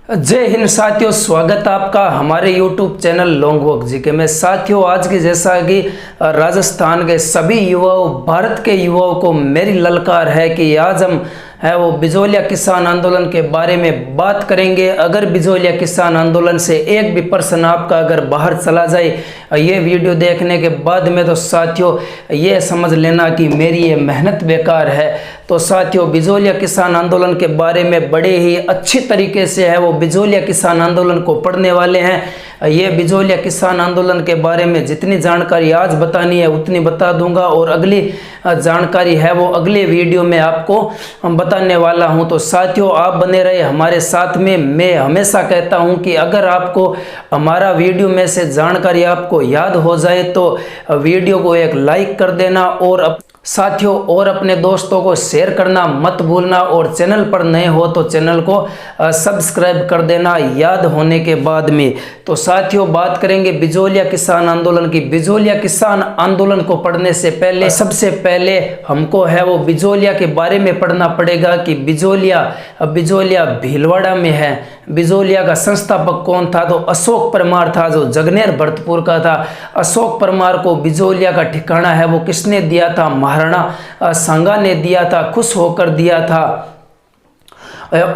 जय हिंद साथियों, स्वागत आपका हमारे YouTube channel long walk GK में। साथियों, आज की जैसा कि राजस्थान के सभी युवाओं, भारत के युवाओं को मेरी ललकार है कि आज हम वो बिजोलिया किसान आंदोलन के बारे में बात करेंगे। अगर बिजोलिया किसान आंदोलन से एक भी पर्सन आपका अगर बाहर चला जाए ये वीडियो देखने के बाद में, तो साथियों ये समझ लेना कि मेरी ये मेहनत बेकार है। तो साथियों, बिजोलिया किसान आंदोलन के बारे में बड़े ही अच्छी तरीके से है वो बिजोलिया किसान आंदोलन को पढ़ने वाले हैं। ये बिजोलिया किसान आंदोलन के बारे में जितनी जानकारी आज बतानी है उतनी बता दूंगा, और अगली जानकारी है वो अगले वीडियो में आपको बताने वाला हूं। तो साथियों, आप बने रहे हमारे साथ में। मैं हमेशा कहता हूं कि अगर आपको हमारा वीडियो में से जानकारी आपको याद हो जाए तो वीडियो को एक लाइक कर देना, और साथियों और अपने दोस्तों को शेयर करना मत भूलना, और चैनल पर नए हो तो चैनल को सब्सक्राइब कर देना याद होने के बाद में। तो साथियों, बात करेंगे बिजोलिया किसान आंदोलन की। बिजोलिया किसान आंदोलन को पढ़ने से पहले सबसे पहले हमको है वो बिजोलिया के बारे में पढ़ना पड़ेगा कि बिजोलिया भीलवाड़ा में है। बिजोलिया का संस्थापक कौन था? तो अशोक परमार था, जो जगनेर भरतपुर का था। अशोक परमार को बिजोलिया का ठिकाना है वो किसने दिया था? महाराणा सांगा ने दिया था, खुश होकर दिया था।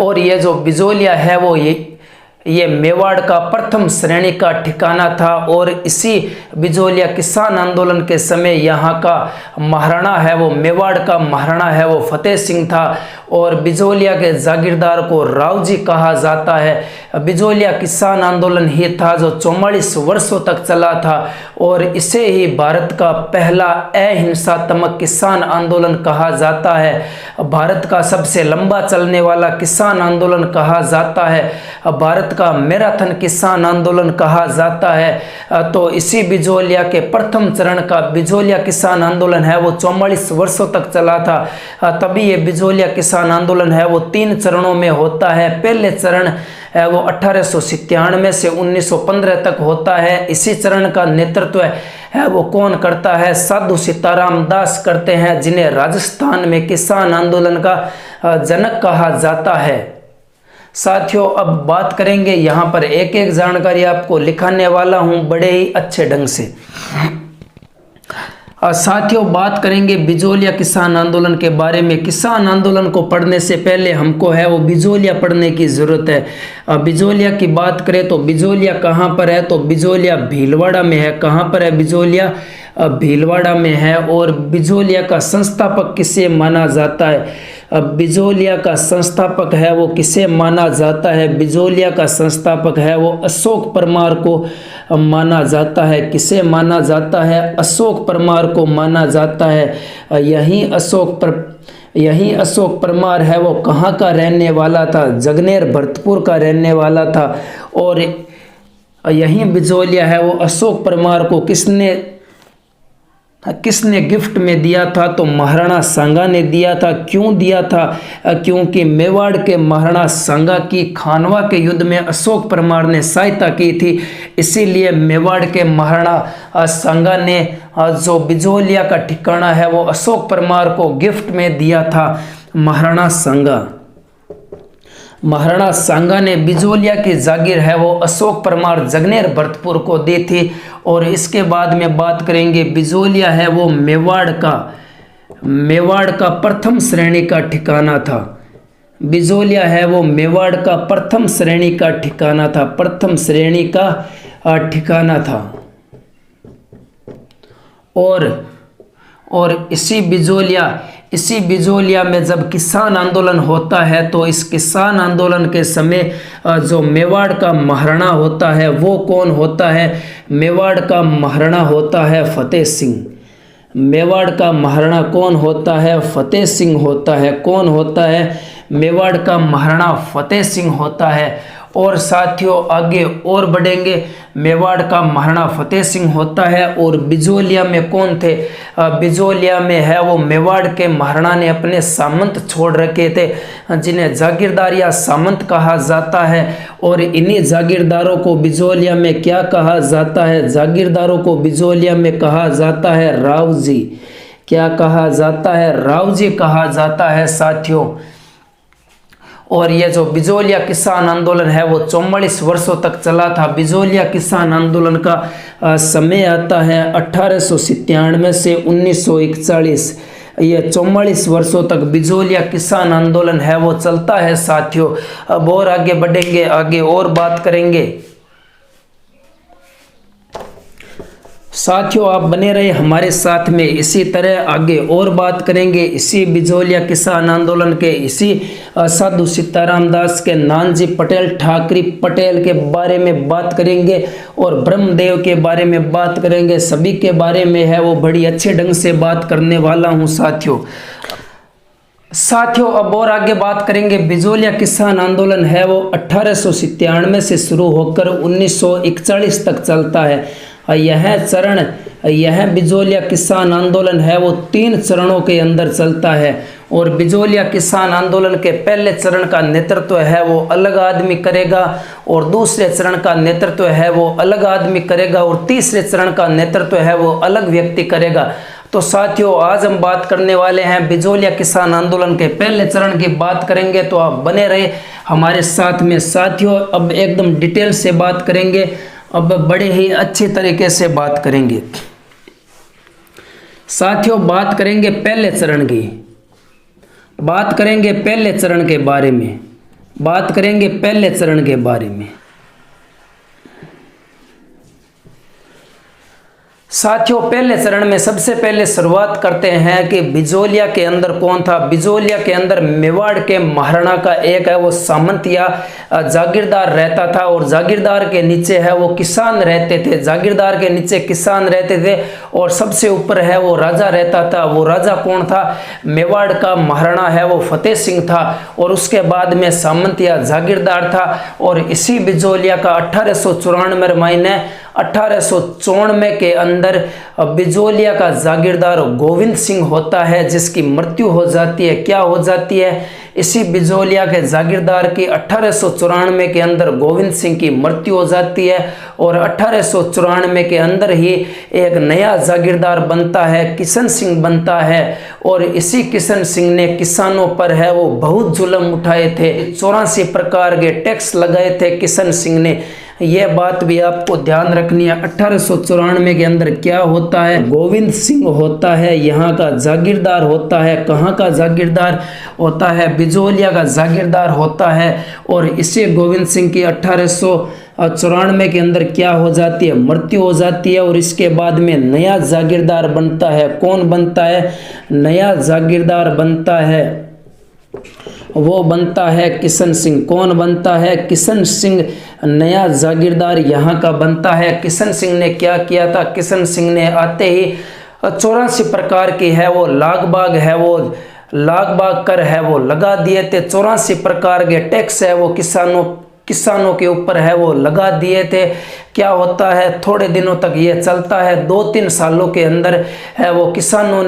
और ये जो बिजोलिया है वो ये मेवाड़ का प्रथम श्रेणी का ठिकाना था, और इसी बिजोलिया किसान आंदोलन के समय यहाँ का महाराणा है वो मेवाड़ का महाराणा है वो फतेह सिंह था, और बिजोलिया के जागीरदार को राव जी कहा जाता है। बिजोलिया किसान आंदोलन ही था जो 44 वर्षों तक चला था, और इसे ही भारत का पहला अहिंसात्मक किसान आंदोलन कहा जाता है। भारत का सबसे लंबा चलने वाला किसान आंदोलन कहा जाता है, भारत का मैराथन किसान आंदोलन कहा जाता है। तो इसी बिजोलिया के प्रथम चरण का बिजोलिया किसान आंदोलन है वो 44 वर्षों तक चला था। तभी ये बिजोलिया किसान आंदोलन है वो 3 चरणों में होता है। पहले चरण है वो 1897 से 1915 तक होता है। इसी चरण का नेतृत्व है वो कौन करता है? साधु सीताराम दास करते हैं, जिन्हें राजस्थान में किसान आंदोलन का जनक कहा जाता है। साथियों, अब बात करेंगे, यहाँ पर एक एक जानकारी आपको लिखाने वाला हूँ बड़े ही अच्छे ढंग से। साथियों, बात करेंगे बिजोलिया किसान आंदोलन के बारे में। किसान आंदोलन को पढ़ने से पहले हमको है वो बिजोलिया पढ़ने की ज़रूरत है। बिजोलिया की बात करें तो बिजोलिया कहाँ पर है? तो बिजोलिया भीलवाड़ा में है। कहाँ पर है बिजोलिया? भीलवाड़ा में है। और बिजोलिया का संस्थापक किसे माना जाता है? बिजोलिया का संस्थापक है वो किसे माना जाता है? बिजोलिया का संस्थापक है वो अशोक परमार को माना जाता है। किसे माना जाता है? अशोक परमार को माना जाता है। यही अशोक परमार है वो कहाँ का रहने वाला था? जगनेर भरतपुर का रहने वाला था। और यही बिजोलिया है वो अशोक परमार को किसने गिफ्ट में दिया था? तो महाराणा सांगा ने दिया था। क्यों दिया था? क्योंकि मेवाड़ के महाराणा सांगा की खानवा के युद्ध में अशोक परमार ने सहायता की थी, इसीलिए मेवाड़ के महाराणा सांगा ने जो बिजोलिया का ठिकाना है वो अशोक परमार को गिफ्ट में दिया था। महाराणा सांगा ने बिजोलिया की जागीर है वो अशोक परमार जगनेर भरतपुर को दी थी। और इसके बाद में बात करेंगे, बिजोलिया है वो मेवाड़ का प्रथम श्रेणी का ठिकाना था। बिजोलिया है वो मेवाड़ का प्रथम श्रेणी का ठिकाना था। प्रथम श्रेणी का ठिकाना था। और इसी बिजोलिया में जब किसान आंदोलन होता है तो इस किसान आंदोलन के समय जो मेवाड़ का महाराणा होता है वो कौन होता है? मेवाड़ का महाराणा होता है फतेह सिंह। मेवाड़ का महाराणा कौन होता है? फतेह सिंह होता है। कौन होता है? मेवाड़ का महाराणा फतेह सिंह होता है। और साथियों, आगे और बढ़ेंगे। मेवाड़ का महाराणा फतेह सिंह होता है। और बिजोलिया में कौन थे? बिजोलिया में है वो मेवाड़ के महाराणा ने अपने सामंत छोड़ रखे थे, जिन्हें जागीरदार या सामंत कहा जाता है। और इन्हीं जागीरदारों को बिजोलिया में क्या कहा जाता है? जागीरदारों को बिजोलिया में कहा जाता है राव जी। क्या कहा जाता है? राव जी कहा जाता है साथियों। और ये जो बिजोलिया किसान आंदोलन है वो 44 वर्षों तक चला था। बिजोलिया किसान आंदोलन का समय आता है 1897 से 1941। ये 44 वर्षों तक बिजोलिया किसान आंदोलन है वो चलता है साथियों। अब और आगे बढ़ेंगे, आगे और बात करेंगे। साथियों आप बने रहे हमारे साथ में, इसी तरह आगे और बात करेंगे इसी बिजोलिया किसान आंदोलन के, इसी साधु सीताराम दास के, नानजी पटेल, ठाकरी पटेल के बारे में बात करेंगे और ब्रह्मदेव के बारे में बात करेंगे। सभी के बारे में है वो बड़ी अच्छे ढंग से बात करने वाला हूँ साथियों। अब और आगे बात करेंगे। बिजोलिया किसान आंदोलन है वो 1897 से शुरू होकर 1941 तक चलता है। यह बिजोलिया किसान आंदोलन है वो 3 चरणों के अंदर चलता है और बिजोलिया किसान आंदोलन के पहले चरण का नेतृत्व है वो अलग आदमी करेगा और दूसरे चरण का नेतृत्व है वो अलग आदमी करेगा और तीसरे चरण का नेतृत्व है वो अलग व्यक्ति करेगा। तो साथियों आज हम बात करने वाले हैं बिजोलिया किसान आंदोलन के पहले चरण की बात करेंगे, तो आप बने रहे हमारे साथ में साथियों। अब एकदम डिटेल से बात करेंगे, अब बड़े ही अच्छे तरीके से बात करेंगे साथियों। बात करेंगे पहले चरण की, बात करेंगे पहले चरण के बारे में, बात करेंगे पहले चरण के बारे में साथियों। पहले चरण में सबसे पहले शुरुआत करते हैं कि बिजोलिया के अंदर कौन था। बिजोलिया के अंदर मेवाड़ के महाराणा का एक है वो सामंत या जागीरदार रहता था और जागीरदार के नीचे है वो किसान रहते थे। जागीरदार के नीचे किसान रहते थे और सबसे ऊपर है वो राजा रहता था। वो राजा कौन था? मेवाड़ का महाराणा है वो फतेह सिंह था और उसके बाद में सामंत या जागीरदार था। और इसी बिजोलिया का 1894 महीने 1894 के अंदर बिजोलिया का जागीरदार गोविंद सिंह होता है जिसकी मृत्यु हो जाती है। क्या हो जाती है? इसी बिजोलिया के जागीरदार की 1894 के अंदर गोविंद सिंह की मृत्यु हो जाती है और 1894 के अंदर ही एक नया जागीरदार बनता है, किशन सिंह बनता है। और इसी किशन सिंह ने किसानों पर है वो बहुत जुल्म उठाए थे, 84 प्रकार के टैक्स लगाए थे किशन सिंह ने। यह बात भी आपको ध्यान रखनी है। 1894 के अंदर क्या होता है? गोविंद सिंह होता है, यहाँ का जागीरदार होता है। कहाँ का जागीरदार होता है? बिजोलिया का जागीरदार होता है। और इसी गोविंद सिंह की 1894 के अंदर क्या हो जाती है? मृत्यु हो जाती है। और इसके बाद में नया जागीरदार बनता है। कौन बनता है? नया जागीरदार बनता है, वो बनता है किशन सिंह। कौन बनता है? किशन सिंह नया जागीरदार यहाँ का बनता है। किशन सिंह ने क्या किया था? किशन सिंह ने आते ही 84 प्रकार की है वो लाग बाग कर है वो लगा दिए थे। 84 प्रकार के टैक्स है वो किसानों के ऊपर है वो लगा दिए थे। क्या होता है? थोड़े दिनों तक ये चलता है, 2-3 सालों के अंदर है वो किसानों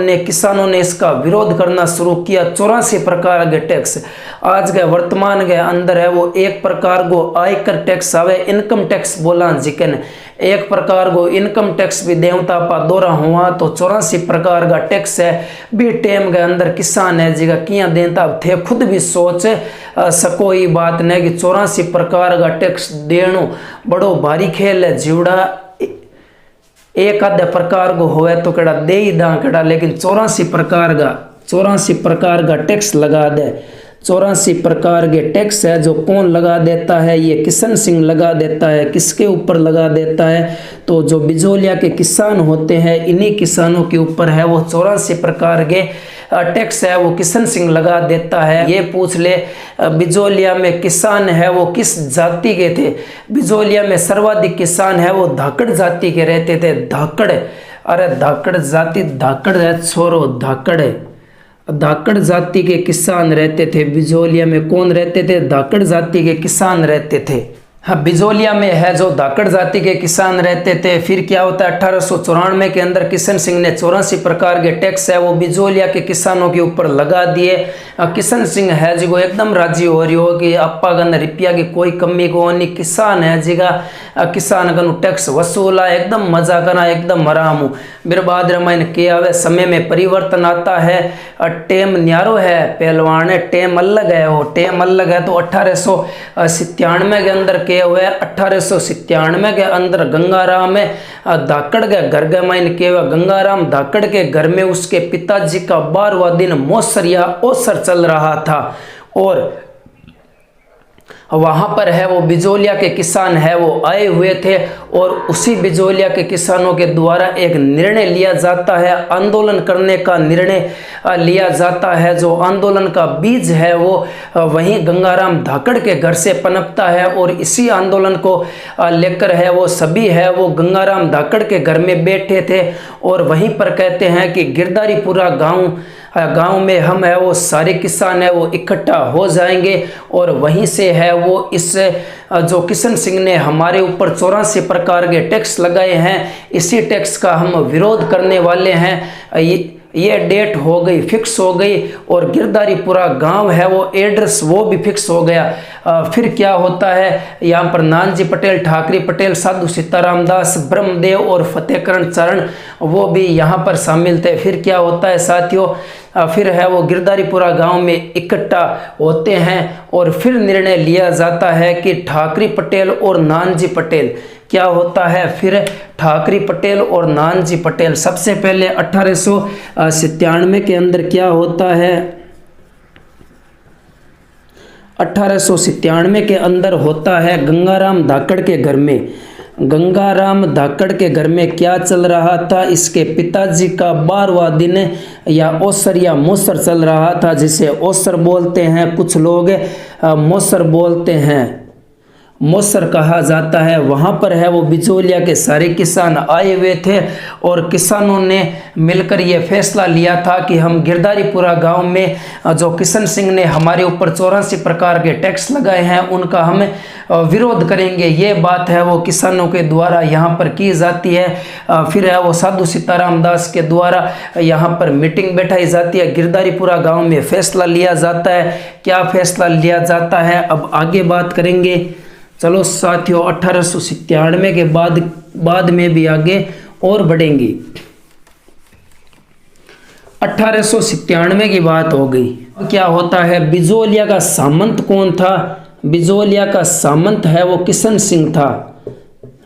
ने इसका विरोध करना शुरू किया। 84 प्रकार के टैक्स आज के वर्तमान के अंदर है वो एक प्रकार को आयकर टैक्स आवे, इनकम टैक्स बोला जिकन एक प्रकार को इनकम टैक्स भी देवता पा दौरा हुआ। तो 84 प्रकार का टैक्स है भी टेम के अंदर किसान है जिगा किया देता थे। खुद भी सोच सको ये बात नहीं कि 84 प्रकार का टैक्स देनो बड़ो भारी खेल है। जीवड़ा एक आधे प्रकार को होवे तो कड़ा दे ही दा कड़ा, लेकिन 84 प्रकार का टैक्स लगा दे। 84 प्रकार के टैक्स है जो कौन लगा देता है? ये किशन सिंह लगा देता है। किसके ऊपर लगा देता है? तो जो बिजोलिया के किसान होते हैं इन्हीं किसानों के ऊपर है वो 84 प्रकार के टैक्स है वो किशन सिंह लगा देता है। ये पूछ ले बिजोलिया में किसान है वो किस जाति के थे? बिजोलिया में सर्वाधिक किसान है वो धाकड़ जाति के रहते थे। धाकड़, अरे धाकड़ जाति, धाकड़ है छोरो, धाकड़ जाति के किसान रहते थे। बिजोलिया में कौन रहते थे? धाकड़ जाति के किसान रहते थे। हाँ, बिजोलिया में है जो धाकड़ जाति के किसान रहते थे। फिर क्या होता है 1894 के अंदर किशन सिंह ने 84 प्रकार के टैक्स है वो बिजोलिया के किसानों के ऊपर लगा दिए। किशन सिंह है जो एकदम राजी हो रही हो कि अप्पा गन रुपया की कोई कमी को नहीं, किसान है जिगा किसान गन टैक्स वसूला एकदम मजा करना एकदम आराम हूँ। फिर बाद रमायन किया हुआ समय में परिवर्तन आता है, टेम न्यारो है पहलवान है, टेम अलग है, वो टेम अलग है। तो 1897 के अंदर किए हुए 1897 के अंदर गंगाराम धाकड़ के घर के माइन किए हुए गंगाराम धाकड़ के घर में उसके पिताजी का 12वां दिन मौसर या ओसर चल रहा था और वहाँ पर है वो बिजोलिया के किसान है वो आए हुए थे और उसी बिजोलिया के किसानों के द्वारा एक निर्णय लिया जाता है, आंदोलन करने का निर्णय लिया जाता है। जो आंदोलन का बीज है वो वहीं गंगाराम धाकड़ के घर से पनपता है और इसी आंदोलन को लेकर है वो सभी है वो गंगाराम धाकड़ के घर में बैठे थे और वहीं पर कहते हैं कि गिरधारीपुरा गांव में हम है वो सारे किसान है वो इकट्ठा हो जाएंगे और वहीं से है वो इस जो किशन सिंह ने हमारे ऊपर 84 प्रकार के टैक्स लगाए हैं इसी टैक्स का हम विरोध करने वाले हैं। ये डेट हो गई, फिक्स हो गई और गिरधारीपुरा गांव है वो एड्रेस वो भी फिक्स हो गया। फिर क्या होता है यहाँ पर नानजी पटेल, ठाकरी पटेल, साधु सीताराम दास, ब्रह्मदेव और फतेहकरण चरण वो भी यहाँ पर शामिल थे। फिर क्या होता है साथियों, फिर है वो गिरधारीपुरा गांव में इकट्ठा होते हैं और फिर निर्णय लिया जाता है कि ठाकरी पटेल और नानजी पटेल क्या होता है, फिर ठाकरी पटेल और नानजी पटेल सबसे पहले 1897 के अंदर क्या होता है, 1897 के अंदर होता है गंगाराम धाकड़ के घर में। गंगाराम धाकड़ के घर में क्या चल रहा था, इसके पिताजी का 12वां दिन या ओसर या मौसर चल रहा था, जिसे ओसर बोलते हैं, कुछ लोग मौसर बोलते हैं, मौसर कहा जाता है। वहाँ पर है वो बिजोलिया के सारे किसान आए हुए थे और किसानों ने मिलकर ये फैसला लिया था कि हम गिरधारीपुरा गांव में जो किशन सिंह ने हमारे ऊपर 84 प्रकार के टैक्स लगाए हैं उनका हम विरोध करेंगे। ये बात है वो किसानों के द्वारा यहाँ पर की जाती है। फिर है वो साधु सीताराम दास के द्वारा यहाँ पर मीटिंग बैठाई जाती है, गिरधारीपुरा गाँव में फैसला लिया जाता है। क्या फैसला लिया जाता है अब आगे बात करेंगे। चलो साथियों 1897 के बाद में भी आगे और बढ़ेंगे। 1897 की बात हो गई। क्या होता है, बिजोलिया का सामंत कौन था, बिजोलिया का सामंत है वो किशन सिंह था।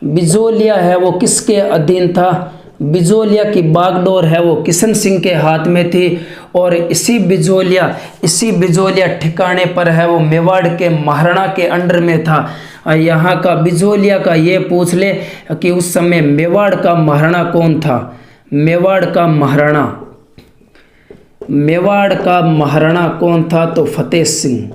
बिजोलिया है वो किसके अधीन था, बिजोलिया की बागडोर है वो किशन सिंह के हाथ में थी और इसी बिजोलिया ठिकाने पर है वो मेवाड़ के महाराणा के अंडर में था। यहाँ का बिजोलिया का ये पूछ ले कि उस समय मेवाड़ का महाराणा कौन था। मेवाड़ का महाराणा कौन था, तो फतेह सिंह।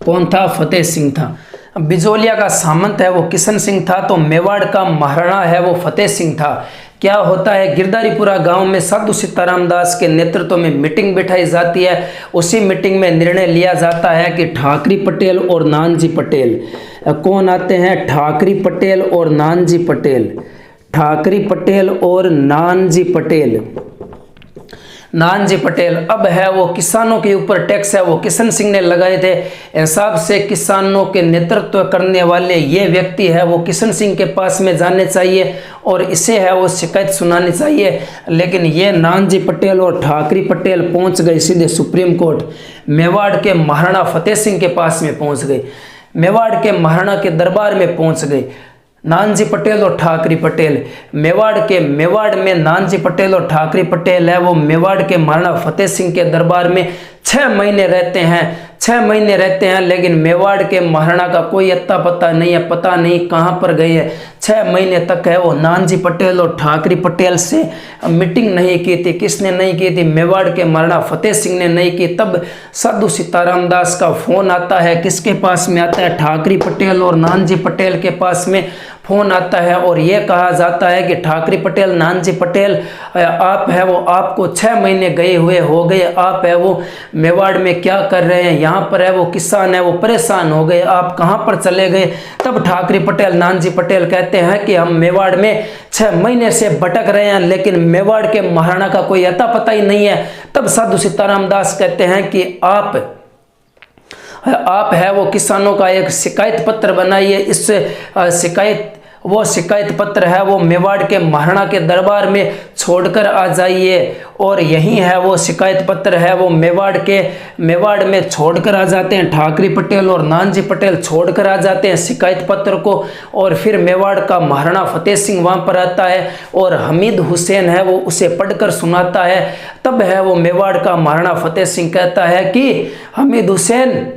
कौन था, फतेह सिंह था। बिजोलिया का सामंत है वो किशन सिंह था, तो मेवाड़ का महाराणा है वो फतेह सिंह था। क्या होता है, गिरधारीपुरा गांव में साधु सीताराम दास के नेतृत्व में मीटिंग बिठाई जाती है। उसी मीटिंग में निर्णय लिया जाता है कि ठाकरी पटेल और नानजी पटेल कौन आते हैं, ठाकरी पटेल और नानजी पटेल, ठाकरी पटेल और नानजी पटेल। नानजी पटेल अब है वो किसानों के ऊपर टैक्स है वो किशन सिंह ने लगाए थे। हिसाब से किसानों के नेतृत्व करने वाले ये व्यक्ति है वो किशन सिंह के पास में जाने चाहिए और इसे है वो शिकायत सुनानी चाहिए। लेकिन ये नानजी पटेल और ठाकरी पटेल पहुंच गए सीधे सुप्रीम कोर्ट, मेवाड़ के महाराणा फतेह सिंह के पास में पहुंच गए, मेवाड़ के महाराणा के दरबार में पहुंच गए। नानजी पटेल और ठाकरी पटेल मेवाड़ में नानजी पटेल और ठाकरी पटेल है वो मेवाड़ के महाराणा फतेह सिंह के दरबार में 6 महीने रहते हैं, लेकिन मेवाड़ के महाराणा का कोई अत्ता पता नहीं है, पता नहीं कहाँ पर गए हैं। 6 महीने तक है वो नानजी पटेल और ठाकरे पटेल से मीटिंग नहीं की थी। किसने नहीं की थी? मेवाड़ के महाराणा फतेह सिंह ने नहीं की। तब साधु सीताराम दास का फोन आता है, किसके पास में आता है? ठाकरे पटेल और नानजी पटेल के पास में फोन आता है और ये कहा जाता है कि ठाकरे पटेल, नानजी पटेल, आप है वो आपको 6 महीने गए हुए हो गए, आप है वो मेवाड़ में क्या कर रहे हैं? यहाँ पर है वो किसान है वो परेशान हो गए, आप कहाँ पर चले गए? तब ठाकरे पटेल, नानजी पटेल कहते हैं कि हम मेवाड़ में 6 महीने से भटक रहे हैं, लेकिन मेवाड़ के महाराणा का कोई अता पता ही नहीं है। तब साधु सीताराम दास कहते हैं कि आप है वो किसानों का एक शिकायत पत्र बनाइए। इस शिकायत पत्र है वो मेवाड़ के महाराणा के दरबार में छोड़कर आ जाइए। और यही है वो शिकायत पत्र है वो मेवाड़ में छोड़कर आ जाते हैं। ठाकरे पटेल और नानजी पटेल छोड़कर आ जाते हैं शिकायत पत्र को। और फिर मेवाड़ का महाराणा फतेह सिंह वहाँ पर आता है और हमीद हुसैन है वो उसे पढ़कर सुनाता है। तब है वो मेवाड़ का महाराणा फतेह सिंह कहता है कि हमीद हुसैन,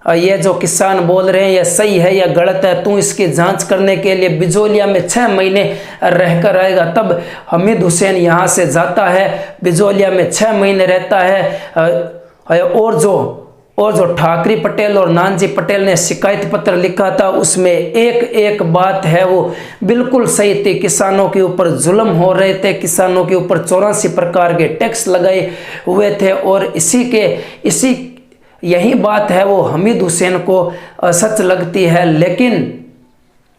ये जो किसान बोल रहे हैं ये सही है या गलत है, तू इसकी जांच करने के लिए बिजोलिया में 6 महीने रहकर आएगा। तब हमीद हुसैन यहाँ से जाता है, बिजोलिया में 6 महीने रहता है। और जो ठाकरे पटेल और नानजी पटेल ने शिकायत पत्र लिखा था उसमें एक बात है वो बिल्कुल सही थी। किसानों के ऊपर जुल्म हो रहे थे, किसानों के ऊपर 84 प्रकार के टैक्स लगाए हुए थे और यही बात है वो हमीद हुसैन को सच लगती है। लेकिन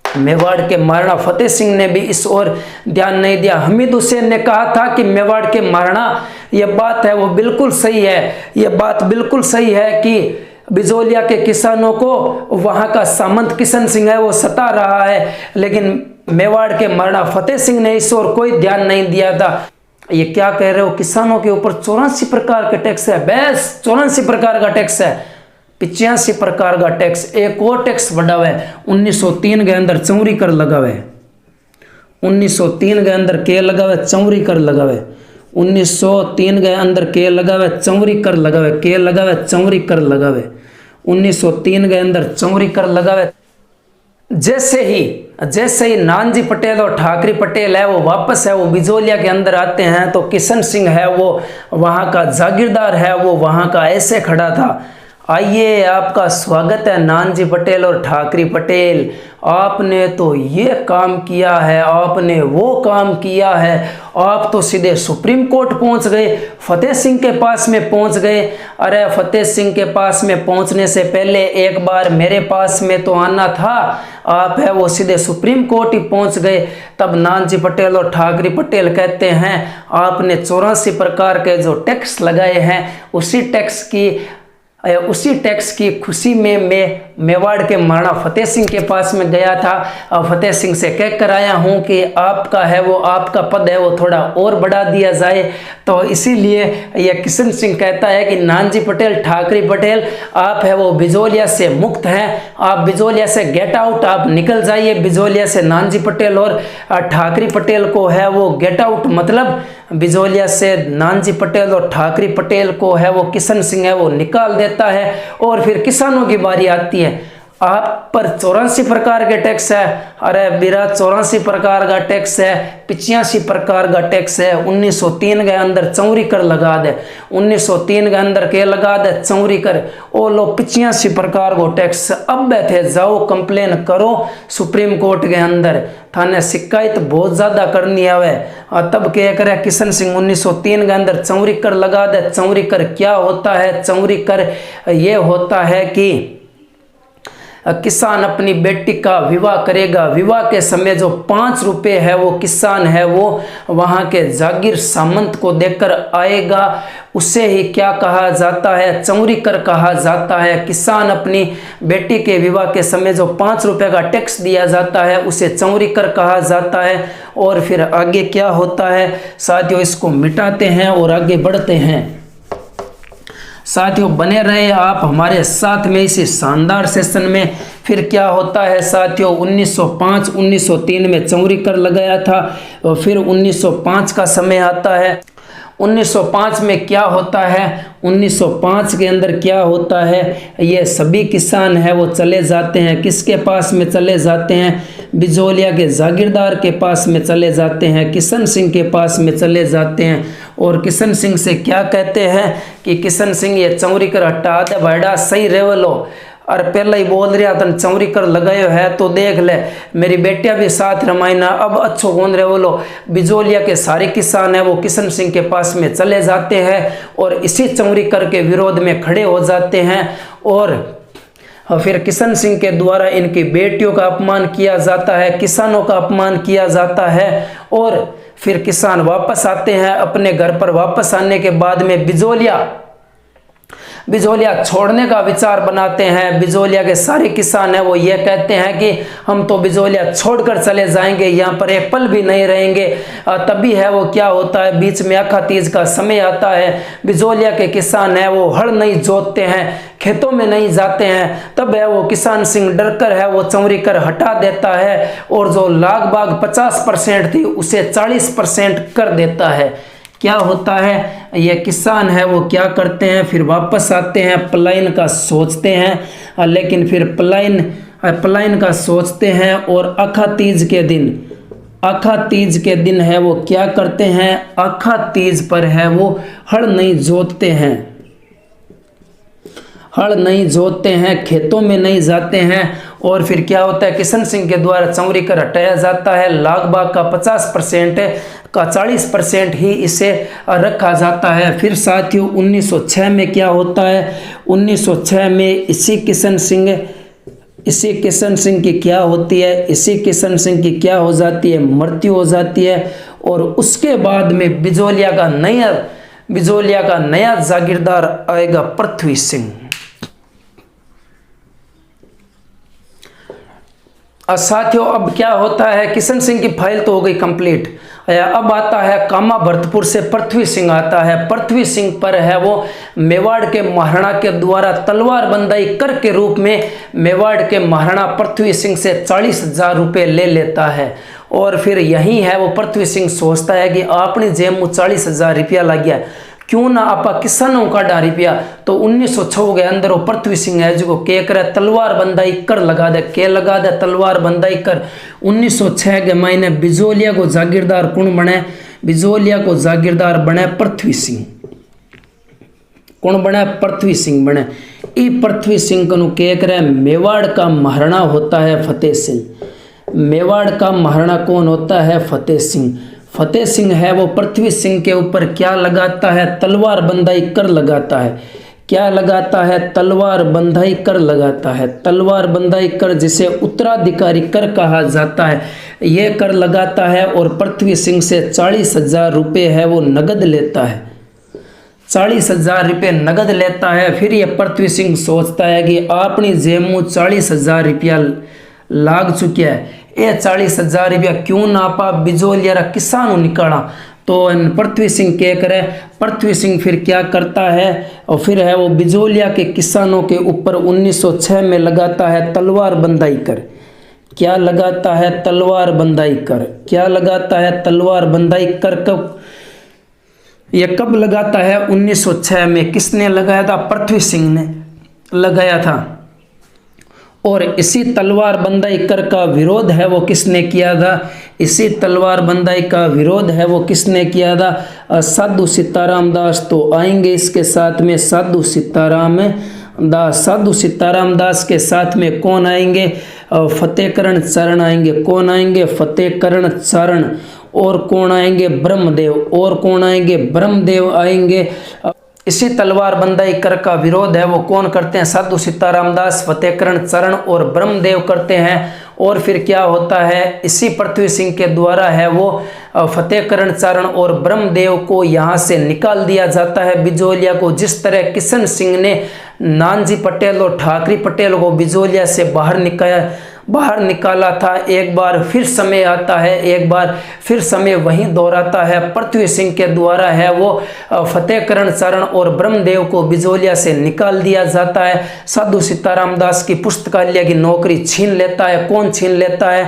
मेवाड़ के महाराणा फतेह सिंह ने भी इस ओर ध्यान नहीं दिया। हमीद हुसैन ने कहा था कि मेवाड़ के महाराणा, ये बात है वो बिल्कुल सही है, ये बात बिल्कुल सही है कि बिजोलिया के किसानों को वहाँ का सामंत किशन सिंह है वो सता रहा है। लेकिन मेवाड़ के महाराणा फतेह सिंह ने इस ओर कोई ध्यान नहीं दिया था। ये क्या कह रहे हो? किसानों के ऊपर 84 प्रकार के टैक्स है, बस 84 प्रकार का टैक्स है, 85 प्रकार का टैक्स। एक और टैक्स बढ़ा हुआ है 1903 के अंदर चौरी कर लगा हुआ है। 1903 के अंदर के लगा हुआ है? चौरी कर लगा हुआ है। 1903 के अंदर के लगा हुआ है? चौरी कर लगा हुआ है। के लगा हुआ है? चौरी कर लगा हुआ है। 1903 के अंदर चौरी कर लगा हुआ है। जैसे ही नानजी पटेल और ठाकरे पटेल है वो वापस है वो बिजोलिया के अंदर आते हैं तो किशन सिंह है वो वहाँ का जागीरदार है वो वहाँ का ऐसे खड़ा था, आइए आपका स्वागत है नानजी पटेल और ठाकरे पटेल, आपने तो ये काम किया है, आपने वो काम किया है, आप तो सीधे सुप्रीम कोर्ट पहुंच गए, फतेह सिंह के पास में पहुंच गए। अरे फतेह सिंह के पास में पहुंचने से पहले एक बार मेरे पास में तो आना था, आप है वो सीधे सुप्रीम कोर्ट ही पहुंच गए। तब नानजी पटेल और ठाकरे पटेल कहते हैं आपने 84 प्रकार के जो टैक्स लगाए हैं उसी टैक्स की खुशी में मैं मेवाड़ के महाराणा फतेह सिंह के पास में गया था और फतेह सिंह से कह कर आया हूँ कि आपका है वो आपका पद है वो थोड़ा और बढ़ा दिया जाए। तो इसीलिए यह किशन सिंह कहता है कि नानजी पटेल, ठाकरे पटेल, आप है वो बिजोलिया से मुक्त हैं, आप बिजोलिया से गेट आउट, आप निकल जाइए बिजोलिया से। नानजी पटेल और ठाकरे पटेल को है वो गेट आउट, मतलब बिजोलिया से नानजी पटेल और ठाकरे पटेल को है वो किशन सिंह है वो निकाल देता है। और फिर किसानों की बारी आती है। आप पर 84 प्रकार के टैक्स है, अरे बिरा 84 प्रकार का टैक्स है, 85 प्रकार का टैक्स है। 1903 के अंदर चौरी कर लगा दे, 1903 के अंदर के लगा दे चौरी कर, ओ लो 85 प्रकार को टैक्स। अब बैठे जाओ कंप्लेन करो सुप्रीम कोर्ट के अंदर, थाने शिकायत बहुत ज़्यादा करनी है। तब क्या करे किशन सिंह 1903 के अंदर चौरी कर लगा दे। चौरी कर क्या होता है? चौरी कर ये होता है कि किसान अपनी बेटी का विवाह करेगा, विवाह के समय जो 5 रुपये है वो किसान है वो वहाँ के जागीर सामंत को देकर आएगा, उसे ही क्या कहा जाता है? चौरी कर कहा जाता है। किसान अपनी बेटी के विवाह के समय जो 5 रुपये का टैक्स दिया जाता है उसे चौरी कर कहा जाता है। और फिर आगे क्या होता है साथियों, इसको मिटाते हैं और आगे बढ़ते हैं। साथियों बने रहे आप हमारे साथ में इसी शानदार सेशन में। फिर क्या होता है साथियों, 1905-1903 में चौरी कर लगाया था और फिर 1905 का समय आता है। 1905 में क्या होता है, 1905 के अंदर क्या होता है, ये सभी किसान है वो चले जाते हैं, किसके पास में चले जाते हैं, बिजोलिया के जागीरदार के पास में चले जाते हैं, किशन सिंह के पास में चले जाते हैं। और किशन सिंह से क्या कहते हैं कि किशन सिंह ये चौरी कर हटा दे भाईडा, सही रेवलो, और पहले ही बोल रहा तन चौरी कर लगायो है तो देख ले, मेरी बेटिया भी साथ रमायना, अब अच्छो कौन रहे बोलो। बिजोलिया के सारे किसान हैं वो किशन सिंह के पास में चले जाते हैं और इसी चौरी कर के विरोध में खड़े हो जाते हैं। और फिर किशन सिंह के द्वारा इनकी बेटियों का अपमान किया जाता है, किसानों का अपमान किया जाता है। और फिर किसान वापस आते हैं अपने घर पर। वापस आने के बाद में बिजोलिया छोड़ने का विचार बनाते हैं। बिजोलिया के सारे किसान हैं वो ये कहते हैं कि हम तो बिजोलिया छोड़कर चले जाएंगे, यहाँ पर एक पल भी नहीं रहेंगे। तभी है वो क्या होता है, बीच में अखा तीज का समय आता है। बिजोलिया के किसान हैं वो हल नहीं जोतते हैं, खेतों में नहीं जाते हैं। तब है वो किसान सिंह डरकर है वो चौरी कर हटा देता है और जो लगभग 50% थी उसे 40% कर देता है। क्या होता है, ये किसान है वो क्या करते हैं, फिर वापस आते हैं, पलायन का सोचते हैं, लेकिन फिर पलायन का सोचते हैं। और अखा तीज के दिन है वो क्या करते हैं, अखा तीज पर है वो हल नहीं जोतते हैं, खेतों में नहीं जाते हैं। और फिर क्या होता है, किशन सिंह के द्वारा चौरी कर हटाया जाता है। लगभग का 50% का 40% ही इसे रखा जाता है। फिर साथियों 1906 में क्या होता है, 1906 में इसी किशन सिंह की क्या होती है, इसी किशन सिंह की क्या हो जाती है, मृत्यु हो जाती है। और उसके बाद में बिजोलिया का नया जागीरदार आएगा, पृथ्वी सिंह। साथियों अब क्या होता है, किशन सिंह की फाइल तो हो गई कंप्लीट। अब आता है कामा भरतपुर से पृथ्वी सिंह आता है। पृथ्वी सिंह पर है वो मेवाड़ के महाराणा के द्वारा तलवार बंदाई कर के रूप में मेवाड़ के महाराणा पृथ्वी सिंह से 40,000 रुपये ले लेता है। और फिर यही है वो पृथ्वी सिंह सोचता है कि आपने जेब में 40,000 रुपया लग गया, क्यों ना आपा किसानों का डा रुपया। तो 1906 के अंदर वो पृथ्वी सिंह है जो के करे तलवार बंदाई कर लगा दे, के लगा दे तलवार बंदाई कर। 1906 के महीने बिजोलिया को जागीरदार कौन बने, बिजोलिया को जागीरदार बने पृथ्वी सिंह। कौन बने, पृथ्वी सिंह बने। ई पृथ्वी सिंह को के करे मेवाड़ का महाराणा होता है फतेह सिंह। मेवाड़ का महाराणा कौन होता है, फतेह सिंह। फतेह सिंह है वो पृथ्वी सिंह के ऊपर क्या लगाता है, तलवार बंदाई कर लगाता है। क्या लगाता है, तलवार बंदाई कर लगाता है। तलवार बंदाई कर जिसे उत्तराधिकारी कर कहा जाता है, ये कर लगाता है। और पृथ्वी सिंह से 40,000 रुपये है वो नगद लेता है, 40,000 रुपये नगद लेता है। फिर ये पृथ्वी सिंह सोचता है कि अपनी जेब में 40,000 रुपया लाग चुका है, ये 40,000 रुपया क्यों ना आपा बिजोलिया किसान निकाला। तो पृथ्वी सिंह क्या करे, पृथ्वी सिंह फिर क्या करता है, और फिर है वो बिजोलिया के किसानों के ऊपर 1906 में लगाता है तलवार बंदाई कर। क्या लगाता है, तलवार बंदाई कर। क्या लगाता है, तलवार बंदाई कर। कब ये कब लगाता है, 1906 में। किसने लगाया था, पृथ्वी सिंह ने लगाया था। और इसी तलवार बंदाई कर का विरोध है वो किसने किया था, इसी तलवार बंदाई का विरोध है वो किसने किया था, साधु सीताराम दास तो आएंगे इसके साथ में। साधु सीताराम दास के साथ में कौन आएंगे, फतेहकरण चरण आएंगे। कौन आएंगे, फतेहकरण चरण। और कौन आएंगे, ब्रह्मदेव। और कौन आएंगे, ब्रह्मदेव आएंगे। इसी तलवार बंदाई कर का विरोध है वो कौन करते हैं, साधु सीताराम दास, फतेहकरण चरण और ब्रह्मदेव करते हैं। और फिर क्या होता है, इसी पृथ्वी सिंह के द्वारा है वो फतेहकरण चरण और ब्रह्मदेव को यहाँ से निकाल दिया जाता है बिजोलिया को। जिस तरह किशन सिंह ने नानजी पटेल और ठाकरी पटेल को बिजोलिया से बाहर निकाला था, एक बार फिर समय आता है, एक बार फिर समय वहीं दोहराता है। पृथ्वी सिंह के द्वारा है वो फतेहकरण चरण और ब्रह्मदेव को बिजोलिया से निकाल दिया जाता है। साधु सीताराम दास की पुस्तकालय की नौकरी छीन लेता है। कौन छीन लेता है,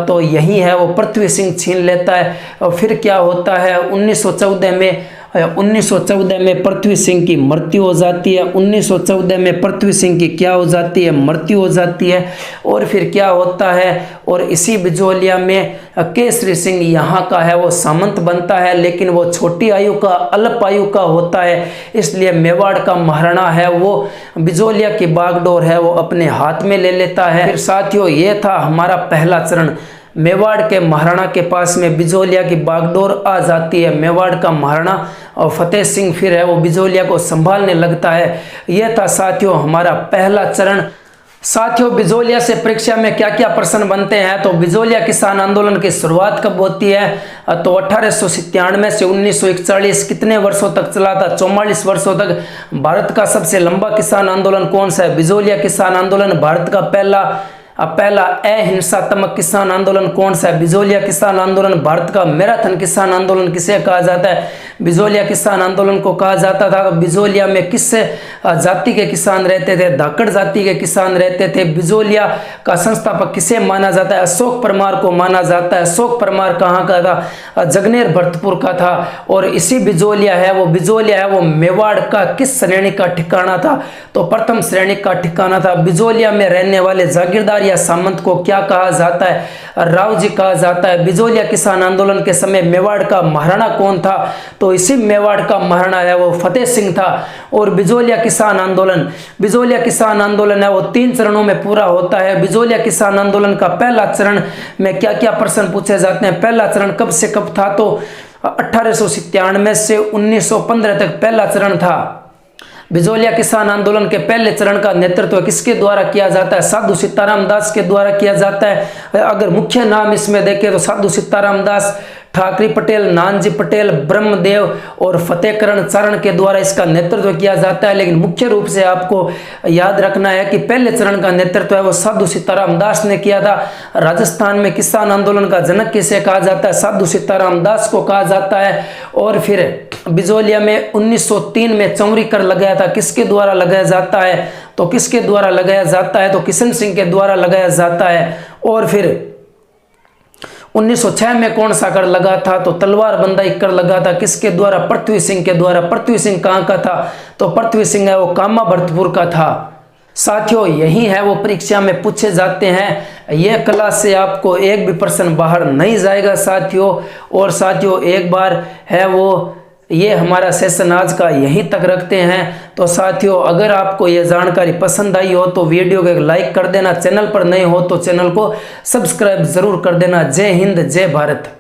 तो यही है वो पृथ्वी सिंह छीन लेता है। और फिर क्या होता है, 1914 में 1914 में पृथ्वी सिंह की मृत्यु हो जाती है। 1914 में पृथ्वी सिंह की क्या हो जाती है? मृत्यु हो जाती है। और फिर क्या होता है? और इसी बिजोलिया में केसरी सिंह यहाँ का है वो सामंत बनता है, लेकिन वो छोटी आयु का, अल्प आयु का होता है, इसलिए मेवाड़ का महाराणा है वो बिजोलिया की बागडोर है वो अपने हाथ में ले लेता है। फिर साथियों ये था हमारा पहला चरण। मेवाड़ के महाराणा के पास में बिजोलिया की बागडोर आ जाती है। मेवाड़ का महाराणा और फतेह सिंह फिर है वो बिजोलिया को संभालने लगता है। यह था साथियों हमारा पहला चरण। साथियों बिजोलिया से परीक्षा में क्या क्या प्रश्न बनते हैं, तो बिजोलिया किसान आंदोलन की शुरुआत कब होती है? तो 1897 से 1941 कितने वर्षों तक चला था? 44 वर्षों तक। भारत का सबसे लंबा किसान आंदोलन कौन सा है? बिजोलिया किसान आंदोलन। भारत का पहला अहिंसात्मक किसान आंदोलन कौन सा है? बिजोलिया किसान आंदोलन। भारत का मैराथन किसान आंदोलन किसे कहा जाता है? बिजोलिया किसान आंदोलन को कहा जाता था। बिजोलिया में किस जाति के किसान रहते थे? धाकड़ जाति के किसान रहते थे। बिजोलिया का संस्थापक किसे माना जाता है? अशोक परमार को माना जाता है। अशोक परमार कहाँ का था? जगनेर भरतपुर का था। और इसी बिजोलिया है वो मेवाड़ का किस श्रेणी का ठिकाना था? तो प्रथम श्रेणी का ठिकाना था। बिजोलिया में रहने वाले जागीरदार या सामंत को क्या कहा जाता है? राव जी कहा जाता है। बिजोलिया किसान आंदोलन के समय मेवाड़ का महाराणा कौन था? तो इसी मेवाड़ का महाराणा है वो फतेह सिंह था। और बिजोलिया किसान आंदोलन है वो 3 चरणों में पूरा होता है। बिजोलिया किसान आंदोलन का पहला चरण में क्या क्या प्रश्न पूछे जाते हैं? पहला चरण कब से कब था? तो 1897 से 1915 तक पहला चरण था। बिजोलिया किसान आंदोलन के पहले चरण का नेतृत्व किसके द्वारा किया जाता है? साधु सीताराम दास के द्वारा किया जाता है। अगर मुख्य नाम इसमें देखें तो साधु सीताराम दास, ठाकरे पटेल, नानजी पटेल, ब्रह्मदेव और फतेहकरण चरण के द्वारा इसका नेतृत्व किया जाता है। लेकिन मुख्य रूप से आपको याद रखना है कि पहले चरण का नेतृत्व है वो साधु सीताराम दास ने किया था। राजस्थान में किसान आंदोलन का जनक किसे कहा जाता है? साधु सीताराम दास को कहा जाता है। और फिर बिजोलिया में 1903 में चौरी कर लगाया था। किसके द्वारा लगाया जाता है? तो किसके द्वारा लगाया जाता है? तो किशन सिंह के द्वारा लगाया जाता है। और फिर 1906 में कौन सा कर लगा था? तो तलवार बंदाई कर लगा था। किसके द्वारा? पृथ्वी सिंह के द्वारा। पृथ्वी सिंह कहाँ का था? तो पृथ्वी सिंह है वो कामा भरतपुर का था। साथियों यही है वो परीक्षा में पूछे जाते हैं। यह क्लास से आपको एक भी प्रश्न बाहर नहीं जाएगा साथियों। और साथियों एक बार है वो ये हमारा सेशन आज का यहीं तक रखते हैं। तो साथियों अगर आपको ये जानकारी पसंद आई हो तो वीडियो को एक लाइक कर देना। चैनल पर नए हो तो चैनल को सब्सक्राइब जरूर कर देना। जय हिंद, जय भारत।